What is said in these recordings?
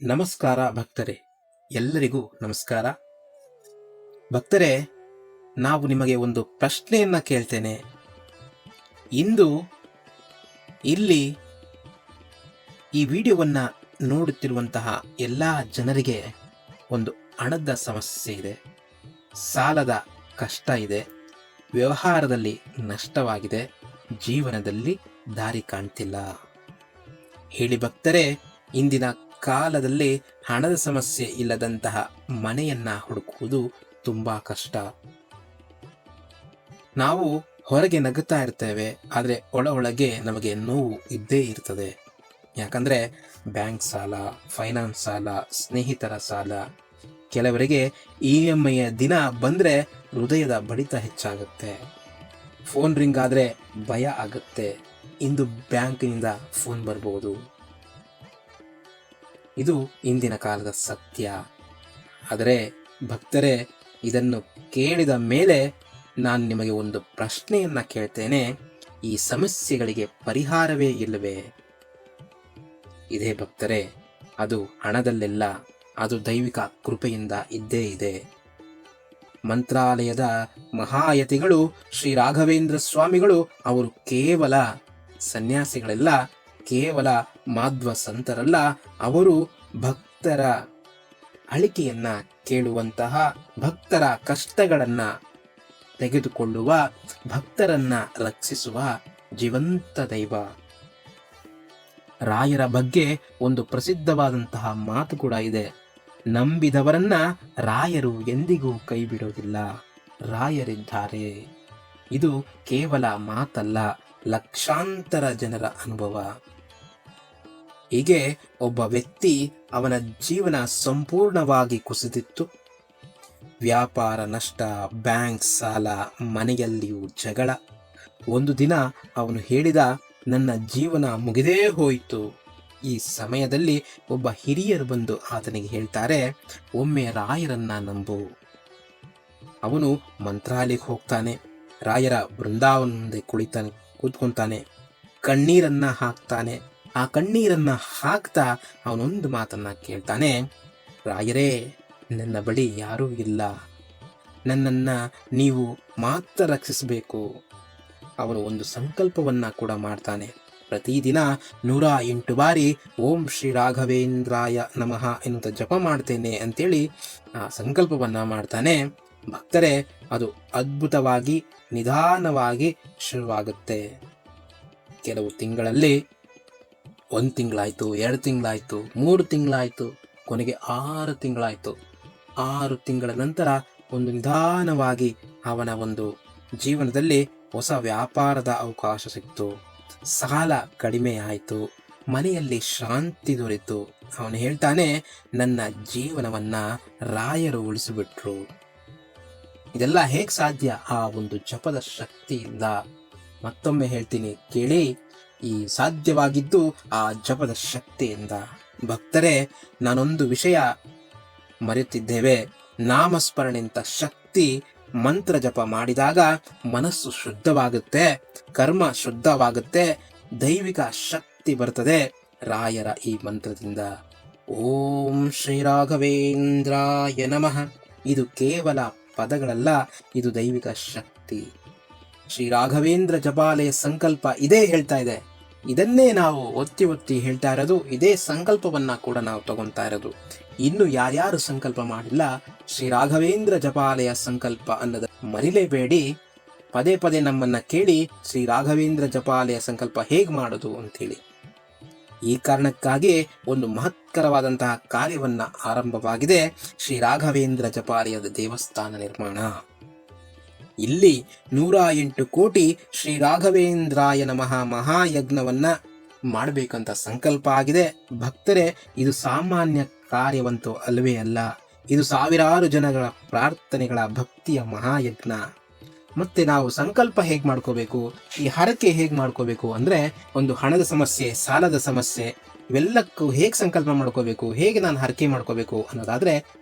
ನಮಸ್ಕಾರ ಭಕ್ತರೇ, ಎಲ್ಲರಿಗೂ ನಮಸ್ಕಾರ. ಭಕ್ತರೇ, ನಾವು ನಿಮಗೆ ಒಂದು ಪ್ರಶ್ನೆಯನ್ನ ಕೇಳ್ತೇನೆ. ಇಂದು ಇಲ್ಲಿ ಈ ವಿಡಿಯೋವನ್ನ ನೋಡುತ್ತಿರುವಂತಹ ಎಲ್ಲ ಜನರಿಗೆ ಒಂದು ಹಣದ ಸಮಸ್ಯೆ ಇದೆ, ಸಾಲದ ಕಷ್ಟ ಇದೆ, ವ್ಯವಹಾರದಲ್ಲಿ ನಷ್ಟವಾಗಿದೆ, ಜೀವನದಲ್ಲಿ ದಾರಿ ಕಾಣ್ತಿಲ್ಲ. ಹೇಳಿ ಭಕ್ತರೇ, ಇಂದಿನ ಕಾಲದಲ್ಲಿ ಹಣದ ಸಮಸ್ಯೆ ಇಲ್ಲದಂತಹ ಮನೆಯನ್ನ ಹುಡುಕುವುದು ತುಂಬಾ ಕಷ್ಟ. ನಾವು ಹೊರಗೆ ನಗುತ್ತಾ ಇರ್ತೇವೆ, ಆದರೆ ಒಳಗೆ ನಮಗೆ ನೋವು ಇದ್ದೇ ಇರ್ತದೆ. ಯಾಕಂದ್ರೆ ಬ್ಯಾಂಕ್ ಸಾಲ, ಫೈನಾನ್ಸ್ ಸಾಲ, ಸ್ನೇಹಿತರ ಸಾಲ, ಕೆಲವರಿಗೆ EMI ದಿನ ಬಂದ್ರೆ ಹೃದಯದ ಬಡಿತ ಹೆಚ್ಚಾಗುತ್ತೆ. ಫೋನ್ ರಿಂಗ್ ಆದ್ರೆ ಭಯ ಆಗುತ್ತೆ, ಇಂದು ಬ್ಯಾಂಕಿನಿಂದ ಫೋನ್ ಬರ್ಬೋದು. ಇದು ಇಂದಿನ ಕಾಲದ ಸತ್ಯ. ಆದರೆ ಭಕ್ತರೇ, ಇದನ್ನು ಕೇಳಿದ ಮೇಲೆ ನಾನು ನಿಮಗೆ ಒಂದು ಪ್ರಶ್ನೆಯನ್ನ ಕೇಳ್ತೇನೆ. ಈ ಸಮಸ್ಯೆಗಳಿಗೆ ಪರಿಹಾರವೇ ಇಲ್ಲವೇ? ಇದೇ ಭಕ್ತರೇ, ಅದು ಹಣದಲ್ಲೆಲ್ಲ, ಅದು ದೈವಿಕ ಕೃಪೆಯಿಂದ ಇದ್ದೇ ಇದೆ. ಮಂತ್ರಾಲಯದ ಮಹಾಯತಿಗಳು ಶ್ರೀ ರಾಘವೇಂದ್ರ ಸ್ವಾಮಿಗಳು ಅವರು ಕೇವಲ ಸನ್ಯಾಸಿಗಳೆಲ್ಲ, ಕೇವಲ ಮಾಧ್ವ ಸಂತರಲ್ಲ. ಅವರು ಭಕ್ತರ ಅಳಿಕೆಯನ್ನ ಕೇಳುವಂತಹ, ಭಕ್ತರ ಕಷ್ಟಗಳನ್ನ ತೆಗೆದುಕೊಳ್ಳುವ, ಭಕ್ತರನ್ನ ರಕ್ಷಿಸುವ ಜೀವಂತ ದೈವ. ರಾಯರ ಬಗ್ಗೆ ಒಂದು ಪ್ರಸಿದ್ಧವಾದಂತಹ ಮಾತು ಕೂಡ ಇದೆ. ನಂಬಿದವರನ್ನ ರಾಯರು ಎಂದಿಗೂ ಕೈ ಬಿಡೋದಿಲ್ಲ, ರಾಯರಿದ್ದಾರೆ. ಇದು ಕೇವಲ ಮಾತಲ್ಲ, ಲಕ್ಷಾಂತರ ಜನರ ಅನುಭವ. ಹೀಗೆ ಒಬ್ಬ ವ್ಯಕ್ತಿ, ಅವನ ಜೀವನ ಸಂಪೂರ್ಣವಾಗಿ ಕುಸಿದಿತ್ತು. ವ್ಯಾಪಾರ ನಷ್ಟ, ಬ್ಯಾಂಕ್ ಸಾಲ, ಮನೆಯಲ್ಲಿಯೂ ಜಗಳ. ಒಂದು ದಿನ ಅವನು ಹೇಳಿದ, ನನ್ನ ಜೀವನ ಮುಗಿದೇ ಹೋಯಿತು. ಈ ಸಮಯದಲ್ಲಿ ಒಬ್ಬ ಹಿರಿಯರು ಬಂದು ಆತನಿಗೆ ಹೇಳ್ತಾರೆ, ಒಮ್ಮೆ ರಾಯರನ್ನ ನಂಬು. ಅವನು ಮಂತ್ರಾಲಯಕ್ಕೆ ಹೋಗ್ತಾನೆ, ರಾಯರ ಬೃಂದಾವನ ಮುಂದೆ ಕೂತ್ಕೊಂತಾನೆ, ಕಣ್ಣೀರನ್ನ ಹಾಕ್ತಾನೆ. ಆ ಕಣ್ಣೀರನ್ನ ಹಾಕ್ತಾ ಅವನೊಂದು ಮಾತನ್ನ ಕೇಳ್ತಾನೆ, ರಾಯರೇ, ನನ್ನ ಬಳಿ ಯಾರೂ ಇಲ್ಲ, ನನ್ನನ್ನ ನೀವು ಮಾತ್ರ ರಕ್ಷಿಸಬೇಕು. ಅವನು ಒಂದು ಸಂಕಲ್ಪವನ್ನ ಕೂಡ ಮಾಡ್ತಾನೆ. ಪ್ರತಿದಿನ 108 ಬಾರಿ ಓಂ ಶ್ರೀ ರಾಘವೇಂದ್ರಾಯ ನಮಃ ಎನ್ನುತ್ತ ಜಪ ಮಾಡ್ತೇನೆ ಅಂತೇಳಿ ಆ ಸಂಕಲ್ಪವನ್ನ ಮಾಡ್ತಾನೆ. ಭಕ್ತರೇ, ಅದು ಅದ್ಭುತವಾಗಿ ನಿಧಾನವಾಗಿ ಶುರುವಾಗುತ್ತೆ. ಕೆಲವು ತಿಂಗಳಲ್ಲಿ 1 ತಿಂಗಳಾಯ್ತು, 2 ತಿಂಗಳಾಯ್ತು, 3 ತಿಂಗಳಾಯ್ತು, ಕೊನೆಗೆ 6 ತಿಂಗಳಾಯ್ತು. 6 ತಿಂಗಳ ನಂತರ ಒಂದು ನಿಧಾನವಾಗಿ ಅವನ ಒಂದು ಜೀವನದಲ್ಲಿ ಹೊಸ ವ್ಯಾಪಾರದ ಅವಕಾಶ ಸಿಕ್ತು, ಸಾಲ ಕಡಿಮೆ ಆಯಿತು, ಮನೆಯಲ್ಲಿ ಶಾಂತಿ ದೊರೆತು. ಅವನು ಹೇಳ್ತಾನೆ, ನನ್ನ ಜೀವನವನ್ನ ರಾಯರು ಉಳಿಸಿಬಿಟ್ರು. ಇದೆಲ್ಲ ಹೇಗ್ ಸಾಧ್ಯ? ಆ ಒಂದು ಜಪದ ಶಕ್ತಿಯಿಂದ. ಮತ್ತೊಮ್ಮೆ ಹೇಳ್ತೀನಿ, ಕೇಳಿ. ಈ ಸಾಧ್ಯವಾಗಿದ್ದು ಆ ಜಪದ ಶಕ್ತಿಯಿಂದ. ಭಕ್ತರೇ, ನಾನೊಂದು ವಿಷಯ ಮರೆತಿದ್ದೇವೆ. ನಾಮಸ್ಮರಣೆಂತ ಶಕ್ತಿ. ಮಂತ್ರ ಜಪ ಮಾಡಿದಾಗ ಮನಸ್ಸು ಶುದ್ಧವಾಗುತ್ತೆ, ಕರ್ಮ ಶುದ್ಧವಾಗುತ್ತೆ, ದೈವಿಕ ಶಕ್ತಿ ಬರ್ತದೆ ರಾಯರ ಈ ಮಂತ್ರದಿಂದ. ಓಂ ಶ್ರೀ ರಾಘವೇಂದ್ರಾಯ ನಮಃ. ಇದು ಕೇವಲ ಪದಗಳಲ್ಲ, ಇದು ದೈವಿಕ ಶಕ್ತಿ. ಶ್ರೀ ರಾಘವೇಂದ್ರ ಜಪಾಲಯ ಸಂಕಲ್ಪ ಇದೇ ಹೇಳ್ತಾ ಇದೆ. ಇದನ್ನೇ ನಾವು ಒತ್ತಿ ಒತ್ತಿ ಹೇಳ್ತಾ ಇರೋದು. ಇದೇ ಸಂಕಲ್ಪವನ್ನ ಕೂಡ ನಾವು ತಗೊಂತಾ ಇರೋದು. ಇನ್ನು ಯಾರ್ಯಾರು ಸಂಕಲ್ಪ ಮಾಡಿಲ್ಲ, ಶ್ರೀ ರಾಘವೇಂದ್ರ ಜಪಾಲಯ ಸಂಕಲ್ಪ ಅನ್ನೋದ ಮರಿಲೇಬೇಡಿ. ಪದೇ ಪದೇ ನಮ್ಮನ್ನ ಕೇಳಿ, ಶ್ರೀ ರಾಘವೇಂದ್ರ ಜಪಾಲಯ ಸಂಕಲ್ಪ ಹೇಗ್ ಮಾಡೋದು ಅಂತೇಳಿ. ಈ ಕಾರಣಕ್ಕಾಗಿ ಒಂದು ಮಹತ್ಕರವಾದಂತಹ ಕಾರ್ಯವನ್ನ ಆರಂಭವಾಗಿದೆ, ಶ್ರೀ ರಾಘವೇಂದ್ರ ಜಪಾಲಯದ ದೇವಸ್ಥಾನ ನಿರ್ಮಾಣ. ಇಲ್ಲಿ 108 ಕೋಟಿ ಶ್ರೀ ರಾಘವೇಂದ್ರಾಯ ನಮಃ ಮಹಾಯಜ್ಞವನ್ನ ಮಾಡಬೇಕಂತ ಸಂಕಲ್ಪ ಆಗಿದೆ. ಭಕ್ತರೇ, ಇದು ಸಾಮಾನ್ಯ ಕಾರ್ಯವಂತೂ ಅಲ್ಲವೇ ಅಲ್ಲ. ಇದು ಸಾವಿರಾರು ಜನಗಳ ಪ್ರಾರ್ಥನೆಗಳ ಭಕ್ತಿಯ ಮಹಾಯಜ್ಞ. ಮತ್ತೆ ನಾವು ಸಂಕಲ್ಪ ಹೇಗ್ ಮಾಡ್ಕೋಬೇಕು, ಈ ಹರಕೆ ಹೇಗ್ ಮಾಡ್ಕೋಬೇಕು ಅಂದ್ರೆ, ಒಂದು ಹಣದ ಸಮಸ್ಯೆ, ಸಾಲದ ಸಮಸ್ಯೆ, ಇವೆಲ್ಲಕ್ಕೂ ಹೇಗೆ ಸಂಕಲ್ಪ ಮಾಡ್ಕೋಬೇಕು, ಹೇಗೆ ನಾನು ಹರಕೆ ಮಾಡ್ಕೋಬೇಕು ಅನ್ನೋದಾದ್ರೆ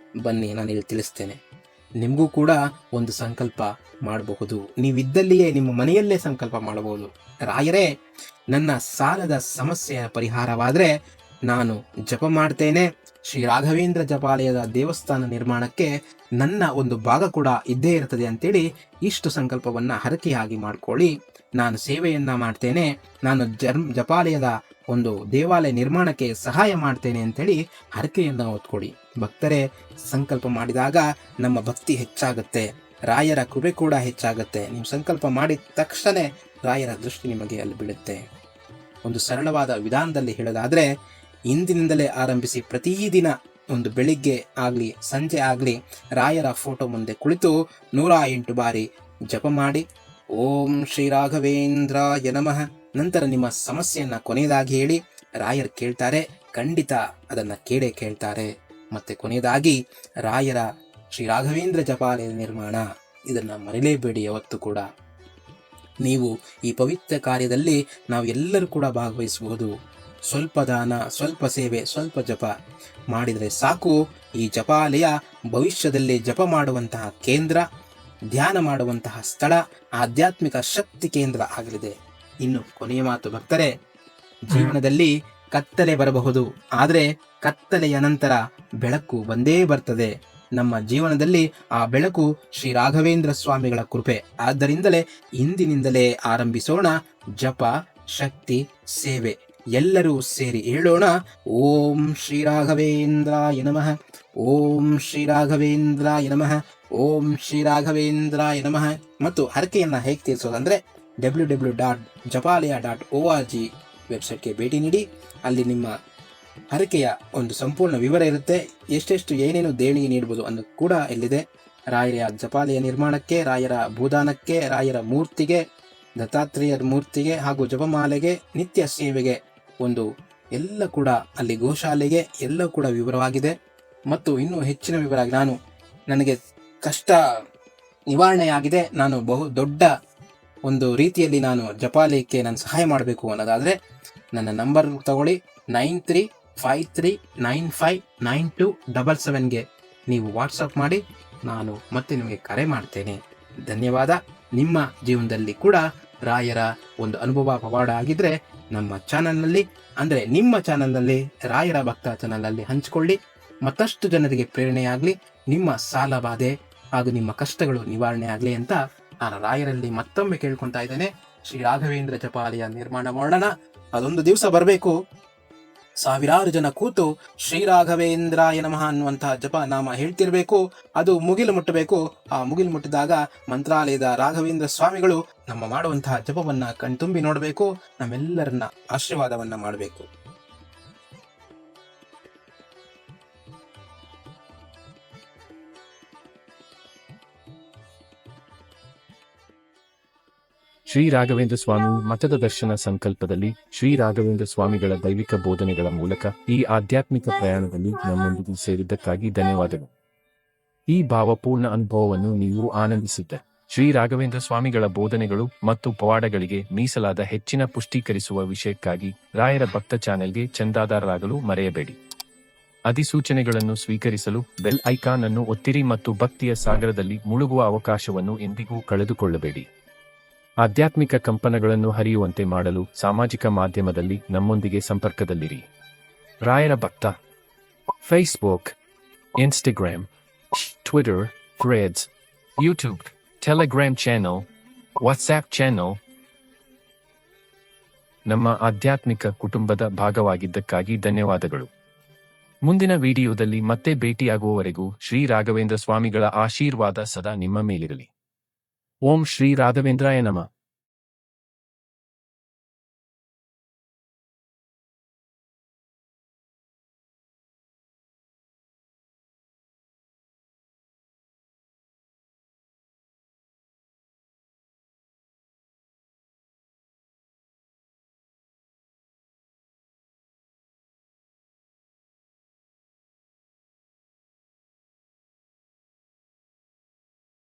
ಬನ್ನಿ ನಾನು ಇಲ್ಲಿ ತಿಳಿಸ್ತೇನೆ. ನಿಮಗೂ ಕೂಡ ಒಂದು ಸಂಕಲ್ಪ ಮಾಡಬಹುದು. ನೀವಿದ್ದಲ್ಲಿಯೇ ನಿಮ್ಮ ಮನೆಯಲ್ಲೇ ಸಂಕಲ್ಪ ಮಾಡಬಹುದು. ರಾಯರೇ, ನನ್ನ ಸಾಲದ ಸಮಸ್ಯೆಯ ಪರಿಹಾರವಾದರೆ ನಾನು ಜಪ ಮಾಡ್ತೇನೆ. ಶ್ರೀ ರಾಘವೇಂದ್ರ ಜಪಾಲಯದ ದೇವಸ್ಥಾನ ನಿರ್ಮಾಣಕ್ಕೆ ನನ್ನ ಒಂದು ಭಾಗ ಕೂಡ ಇದ್ದೇ ಇರ್ತದೆ ಅಂತೇಳಿ ಇಷ್ಟು ಸಂಕಲ್ಪವನ್ನ ಹರಕೆಯಾಗಿ ಮಾಡ್ಕೊಳ್ಳಿ. ನಾನು ಸೇವೆಯನ್ನ ಮಾಡ್ತೇನೆ, ನಾನು ಜಪಾಲಯದ ಒಂದು ದೇವಾಲಯ ನಿರ್ಮಾಣಕ್ಕೆ ಸಹಾಯ ಮಾಡ್ತೇನೆ ಅಂತೇಳಿ ಹರಕೆಯನ್ನ ಹೊತ್ಕೊಡಿ. ಭಕ್ತರೇ, ಸಂಕಲ್ಪ ಮಾಡಿದಾಗ ನಮ್ಮ ಭಕ್ತಿ ಹೆಚ್ಚಾಗುತ್ತೆ, ರಾಯರ ಕೃಪೆ ಕೂಡ ಹೆಚ್ಚಾಗುತ್ತೆ. ನೀವು ಸಂಕಲ್ಪ ಮಾಡಿದ ತಕ್ಷಣ ರಾಯರ ದೃಷ್ಟಿ ನಿಮಗೆ ಅಲ್ಲಿ ಬೀಳುತ್ತೆ. ಒಂದು ಸರಳವಾದ ವಿಧಾನದಲ್ಲಿ ಹೇಳೋದಾದ್ರೆ, ಇಂದಿನಿಂದಲೇ ಆರಂಭಿಸಿ ಪ್ರತಿದಿನ ಒಂದು ಬೆಳಿಗ್ಗೆ ಆಗ್ಲಿ ಸಂಜೆ ಆಗ್ಲಿ ರಾಯರ ಫೋಟೋ ಮುಂದೆ ಕುಳಿತು 108 ಬಾರಿ ಜಪ ಮಾಡಿ ಓಂ ಶ್ರೀ ರಾಘವೇಂದ್ರಾಯ ನಮಃ. ನಂತರ ನಿಮ್ಮ ಸಮಸ್ಯೆಯನ್ನ ಕೊನೆಯದಾಗಿ ಹೇಳಿ. ರಾಯರು ಕೇಳ್ತಾರೆ, ಖಂಡಿತ ಅದನ್ನ ಕೇಳ್ತಾರೆ. ಮತ್ತೆ ಕೊನೆಯದಾಗಿ ರಾಯರ ಶ್ರೀ ರಾಘವೇಂದ್ರ ಜಪಾಲಯ ನಿರ್ಮಾಣ, ಇದನ್ನ ಮರೆಯಲೇಬೇಡಿ ಯಾವತ್ತು ಕೂಡ. ನೀವು ಈ ಪವಿತ್ರ ಕಾರ್ಯದಲ್ಲಿ ನಾವು ಎಲ್ಲರೂ ಕೂಡ ಭಾಗವಹಿಸಬಹುದು. ಸ್ವಲ್ಪ ದಾನ, ಸ್ವಲ್ಪ ಸೇವೆ, ಸ್ವಲ್ಪ ಜಪ ಮಾಡಿದರೆ ಸಾಕು. ಈ ಜಪಾಲಯ ಭವಿಷ್ಯದಲ್ಲಿ ಜಪ ಮಾಡುವಂತಹ ಕೇಂದ್ರ, ಧ್ಯಾನ ಮಾಡುವಂತಹ ಸ್ಥಳ, ಆಧ್ಯಾತ್ಮಿಕ ಶಕ್ತಿ ಕೇಂದ್ರ ಆಗಲಿದೆ. ಇನ್ನು ಕೊನೆಯ ಮಾತು ಭಕ್ತರೇ, ಜೀವನದಲ್ಲಿ ಕತ್ತಲೆ ಬರಬಹುದು, ಆದರೆ ಕತ್ತಲೆಯ ನಂತರ ಬೆಳಕು ಬಂದೇ ಬರ್ತದೆ. ನಮ್ಮ ಜೀವನದಲ್ಲಿ ಆ ಬೆಳಕು ಶ್ರೀ ರಾಘವೇಂದ್ರ ಸ್ವಾಮಿಗಳ ಕೃಪೆ. ಆದ್ದರಿಂದಲೇ ಇಂದಿನಿಂದಲೇ ಆರಂಭಿಸೋಣ ಜಪ, ಶಕ್ತಿ, ಸೇವೆ. ಎಲ್ಲರೂ ಸೇರಿ ಹೇಳೋಣ, ಓಂ ಶ್ರೀ ರಾಘವೇಂದ್ರಾಯ ನಮಃ, ಓಂ ಶ್ರೀ ರಾಘವೇಂದ್ರಾಯ ನಮಃ, ಓಂ ಶ್ರೀ ರಾಘವೇಂದ್ರಾಯ ನಮಃ. ಮತ್ತು ಹರಕೆಯನ್ನ ಹೇಗೆ ತೀರಿಸೋದಂದ್ರೆ www.japalaya.org ವೆಬ್ಸೈಟ್ಗೆ ಭೇಟಿ ನೀಡಿ. ಅಲ್ಲಿ ನಿಮ್ಮ ಹರಕೆಯ ಒಂದು ಸಂಪೂರ್ಣ ವಿವರ ಇರುತ್ತೆ. ಎಷ್ಟೆಷ್ಟು ಏನೇನು ದೇಣಿಗೆ ನೀಡಬಹುದು ಅನ್ನೋದು ಕೂಡ ಇಲ್ಲಿದೆ. ರಾಯರ ಜಪಾಲಯ ನಿರ್ಮಾಣಕ್ಕೆ, ರಾಯರ ಭೂದಾನಕ್ಕೆ, ರಾಯರ ಮೂರ್ತಿಗೆ, ದತ್ತಾತ್ರೇಯರ ಮೂರ್ತಿಗೆ ಹಾಗೂ ಜಪಮಾಲೆಗೆ, ನಿತ್ಯ ಸೇವೆಗೆ ಒಂದು ಎಲ್ಲ ಕೂಡ ಅಲ್ಲಿ ಗೋಶಾಲೆಗೆ ಎಲ್ಲ ಕೂಡ ವಿವರವಾಗಿದೆ. ಮತ್ತು ಇನ್ನೂ ಹೆಚ್ಚಿನ ವಿವರ, ನನಗೆ ಕಷ್ಟ ನಿವಾರಣೆಯಾಗಿದೆ, ನಾನು ಬಹು ದೊಡ್ಡ ಒಂದು ರೀತಿಯಲ್ಲಿ ನಾನು ಜಪಾಲಯಕ್ಕೆ ನಾನು ಸಹಾಯ ಮಾಡಬೇಕು ಅನ್ನೋದಾದರೆ ನನ್ನ ನಂಬರ್ ತಗೊಳ್ಳಿ, 9353959277ಗೆ ನೀವು ವಾಟ್ಸಪ್ ಮಾಡಿ, ನಾನು ಮತ್ತೆ ನಿಮಗೆ ಕರೆ ಮಾಡ್ತೇನೆ. ಧನ್ಯವಾದ. ನಿಮ್ಮ ಜೀವನದಲ್ಲಿ ಕೂಡ ರಾಯರ ಒಂದು ಅನುಭವ ಪವಾಡ ಆಗಿದ್ರೆ ನಮ್ಮ ಚಾನಲ್ನಲ್ಲಿ, ಅಂದರೆ ನಿಮ್ಮ ಚಾನಲ್ನಲ್ಲಿ, ರಾಯರ ಭಕ್ತ ಚಾನಲ್ನಲ್ಲಿ ಹಂಚಿಕೊಳ್ಳಿ. ಮತ್ತಷ್ಟು ಜನರಿಗೆ ಪ್ರೇರಣೆಯಾಗಲಿ, ನಿಮ್ಮ ಸಾಲ ಬಾಧೆ ಹಾಗೂ ನಿಮ್ಮ ಕಷ್ಟಗಳು ನಿವಾರಣೆ ಆಗಲಿ ಅಂತ ನಾನು ರಾಯರಲ್ಲಿ ಮತ್ತೊಮ್ಮೆ ಕೇಳ್ಕೊತಾ ಇದ್ದೇನೆ. ಶ್ರೀ ರಾಘವೇಂದ್ರ ಜಪಾಲಯ ನಿರ್ಮಾಣ ಮಾಡೋಣ. ಅದೊಂದು ದಿವಸ ಬರಬೇಕು, ಸಾವಿರಾರು ಜನ ಕೂತು ಶ್ರೀ ರಾಘವೇಂದ್ರಾಯ ನಮಃ ಅನ್ನುವಂತಹ ಜಪ ನಾಮ ಹೇಳ್ತಿರ್ಬೇಕು. ಅದು ಮುಗಿಲು ಮುಟ್ಟಬೇಕು. ಆ ಮುಗಿಲು ಮುಟ್ಟಿದಾಗ ಮಂತ್ರಾಲಯದ ರಾಘವೇಂದ್ರ ಸ್ವಾಮಿಗಳು ನಮ್ಮ ಮಾಡುವಂತಹ ಜಪವನ್ನ ಕಣ್ತುಂಬಿ ನೋಡಬೇಕು, ನಮ್ಮೆಲ್ಲರನ್ನ ಆಶೀರ್ವಾದವನ್ನ ಮಾಡಬೇಕು. ಶ್ರೀ ರಾಘವೇಂದ್ರ ಸ್ವಾಮಿ ಮಠದ ದರ್ಶನ ಸಂಕಲ್ಪದಲ್ಲಿ ಶ್ರೀ ರಾಘವೇಂದ್ರ ಸ್ವಾಮಿಗಳ ದೈವಿಕ ಬೋಧನೆಗಳ ಮೂಲಕ ಈ ಆಧ್ಯಾತ್ಮಿಕ ಪ್ರಯಾಣದಲ್ಲಿ ನಮ್ಮೊಂದಿಗೆ ಸೇರಿದ್ದಕ್ಕಾಗಿ ಧನ್ಯವಾದಗಳು. ಈ ಭಾವಪೂರ್ಣ ಅನುಭವವನ್ನು ನೀವು ಆನಂದಿಸಿದ್ದೆ. ಶ್ರೀ ರಾಘವೇಂದ್ರ ಸ್ವಾಮಿಗಳ ಬೋಧನೆಗಳು ಮತ್ತು ಪವಾಡಗಳಿಗೆ ಮೀಸಲಾದ ಹೆಚ್ಚಿನ ಪುಷ್ಟೀಕರಿಸುವ ವಿಷಯಕ್ಕಾಗಿ ರಾಯರ ಭಕ್ತ ಚಾನೆಲ್ಗೆ ಚಂದಾದಾರರಾಗಲು ಮರೆಯಬೇಡಿ. ಅಧಿಸೂಚನೆಗಳನ್ನು ಸ್ವೀಕರಿಸಲು ಬೆಲ್ ಐಕಾನ್ ಅನ್ನು ಒತ್ತಿರಿ ಮತ್ತು ಭಕ್ತಿಯ ಸಾಗರದಲ್ಲಿ ಮುಳುಗುವ ಅವಕಾಶವನ್ನು ಎಂದಿಗೂ ಕಳೆದುಕೊಳ್ಳಬೇಡಿ. ಆಧ್ಯಾತ್ಮಿಕ ಕಂಪನಗಳನ್ನು ಹರಿಯುವಂತೆ ಮಾಡಲು ಸಾಮಾಜಿಕ ಮಾಧ್ಯಮದಲ್ಲಿ ನಮ್ಮೊಂದಿಗೆ ಸಂಪರ್ಕದಲ್ಲಿರಿ. ರಾಯರ ಭಕ್ತ Facebook, Instagram, Twitter, Threads, YouTube, Telegram channel, WhatsApp channel. ನಮ್ಮ ಆಧ್ಯಾತ್ಮಿಕ ಕುಟುಂಬದ ಭಾಗವಾಗಿದ್ದಕ್ಕಾಗಿ ಧನ್ಯವಾದಗಳು. ಮುಂದಿನ ವಿಡಿಯೋದಲ್ಲಿ ಮತ್ತೆ ಭೇಟಿಯಾಗುವವರೆಗೂ ಶ್ರೀ ರಾಘವೇಂದ್ರ ಸ್ವಾಮಿಗಳ ಆಶೀರ್ವಾದ ಸದಾ ನಿಮ್ಮ ಮೇಲಿರಲಿ. ಓಂ ಶ್ರೀ ರಾಘವೇಂದ್ರಾಯ ನಮಃ.